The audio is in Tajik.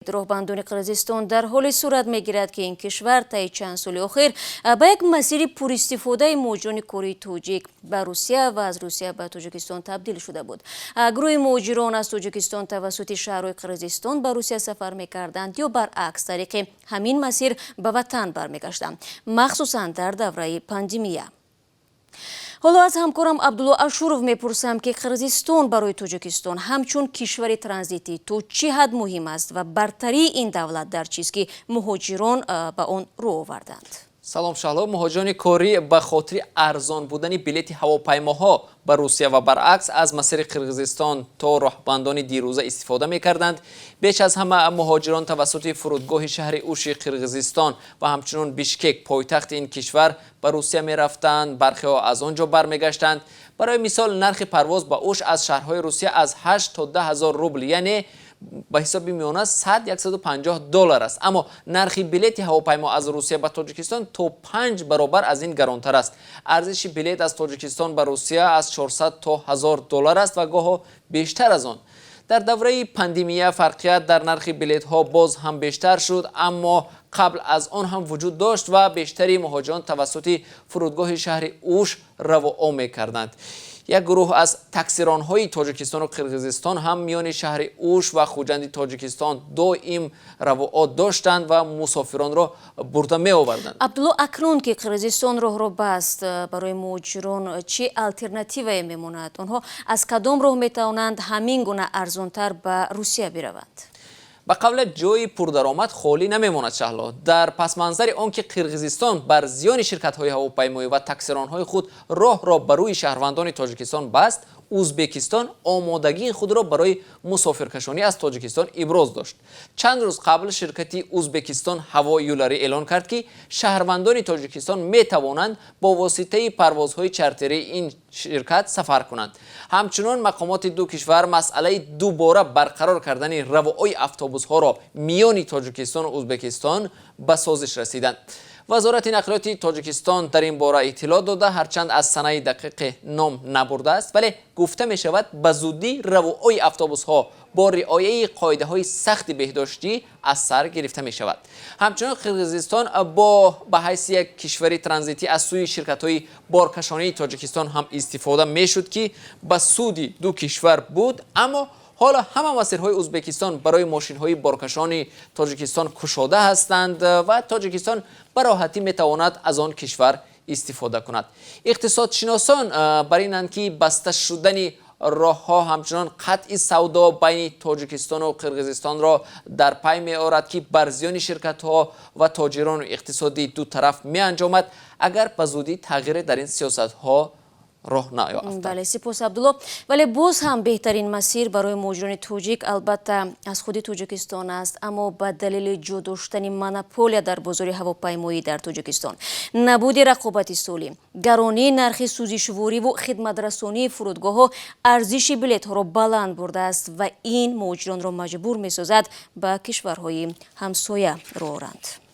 роҳбандони Қирғизистон дар ҳоле сурат мегирад ки ин кишвар тайи чанд соли охир ба як масири пуристифодаи муҳоҷирони кории тоҷик ба Русия ва аз Русия ба Тоҷикистон табдил шуда буд. Гурӯҳи муҳоҷирон аз Тоҷикистон тавассути шаҳрҳои Қирғизистон ба Русия сафар мекарданд ё баръакс тариқи ҳамин масир ба ватан бармегаштанд, махсусан дар давраи пандемия. ҳоло аз ҳамкорам Абдулло Ашуров мепурсам ки Қирғизистон барои Тоҷикистон ҳамчун кишвари транзитӣ то чӣ ҳад муҳим аст ва бартарии ин давлат дар чист ки муҳоҷирон ба он рӯ оварданд. салом шаҳло. муҳоҷирони кории ба хотири арзон будани билети ҳавопаймоҳо ба Русия ва баръакс аз масири Қирғизистон то роҳбандони дирӯза истифода мекарданд. беш аз ҳама муҳоҷирон тавассути фурудгоҳи шаҳри Уши Қирғизистон ва ҳамчунон Бишкек пойтахти ин кишвар ба Русия мерафтанд, бархеҳо аз он ҷо бармегаштанд. барои мисол нархи парвоз ба Уш аз шаҳрҳои Русия аз 8 то 10 000 рубл, яъне ба ҳисоби миёна $100–150 аст. аммо нархи билети ҳавопаймо аз Русия ба Тоҷикистон то 5 баробар аз ин гаронтар аст. арзиши билет аз Тоҷикистон ба Русия аз 400 то $1000 аст ва гоҳо бештар аз он. дар давраи пандемия фарқият дар нархи билетҳо боз ҳам бештар шуд, аммо қабл аз он ҳам вуҷуд дошт ва бештари муҳоҷирон тавассути фурудгоҳи шаҳри Уш равоо мекарданд. як гурӯҳ аз таксиронҳои Тоҷикистону Қирғизистон ҳам миёни шаҳри Уш ва хуҷанди Тоҷикистон доим равоо доштанд ва мусофиронро бурда меоварданд. Абдулло, акнун ки Қирғизистон роҳро баст, барои муҳоҷирон чӣ алтернативае мемонад? онҳо аз кадом роҳ метавонанд ҳамин гуна арзонтар ба Русия бираванд? ба қавлат ҷои пурдаромад холӣ намемонад шаҳло. дар пасманзари он ки Қирғизистон бар зиёни ширкатҳои ҳавопаймоӣ ва таксиронҳои худ роҳро ба рӯи шаҳрвандони Тоҷикистон баст, Узбекистон омодагии худро барои мусофиркашонӣ аз Тоҷикистон иброз дошт. чанд рӯз қабл ширкати Узбекистон ҳаво юларӣ эълон кард ки шаҳрвандони Тоҷикистон метавонанд бо воситаи парвозҳои чартерии ин ширкат сафар кунанд. ҳамчунон мақомоти ду кишвар масъалаи дубора барқарор кардани равои автобусҳоро миёни Тоҷикистону Узбекистон ба созиш расиданд. вазорати нақлиёти Тоҷикистон дар ин бора иттилоъ дода, ҳарчанд аз санаи дақиқи ном набурдааст, вале гуфта мешавад ба зуддӣ равои автобусҳо бо риояи қоидаҳои сахти беҳдоштӣ аз сар гирифта мешавад. ҳамчунон Қирғизистон ба ҳайси як кишвари транзитӣ аз сӯи ширкатҳои боркашонии Тоҷикистон ҳам истифода мешуд ки ба суди ду кишвар буд, аммо ҳоло ҳама масирҳои Узбекистон барои мошинҳои боркашони Тоҷикистон кушода ҳастанд ва Тоҷикистон ба роҳатӣ метавонад аз он кишвар истифода кунад. иқтисодшиносон бар инанд ки баста шудани роҳҳо ҳамчунон қатъи савдо байни Тоҷикистону Қирғизистонро дар пай меорад ки бар зиёни ширкатҳо ва тоҷирону иқтисодии ду тараф меанҷомад, агар ба зудӣ тағйире дар ин сиёсатҳо роҳ наёфтад. бале, сипос Абдулло. вале боз ҳам беҳтарин масир барои муҳоҷирони тоҷик албатта аз худи Тоҷикистон аст, аммо ба далели ҷо доштани монополия дар бозори ҳавопаймоӣ дар Тоҷикистон, набуди рақобати солим, гаронии нархи сӯзишвориву хидматрасонии фурудгоҳҳо арзиши билетҳоро баланд бурдааст ва ин муҳоҷиронро маҷбур месозад ба кишварҳои ҳамсоя роҳ оранд.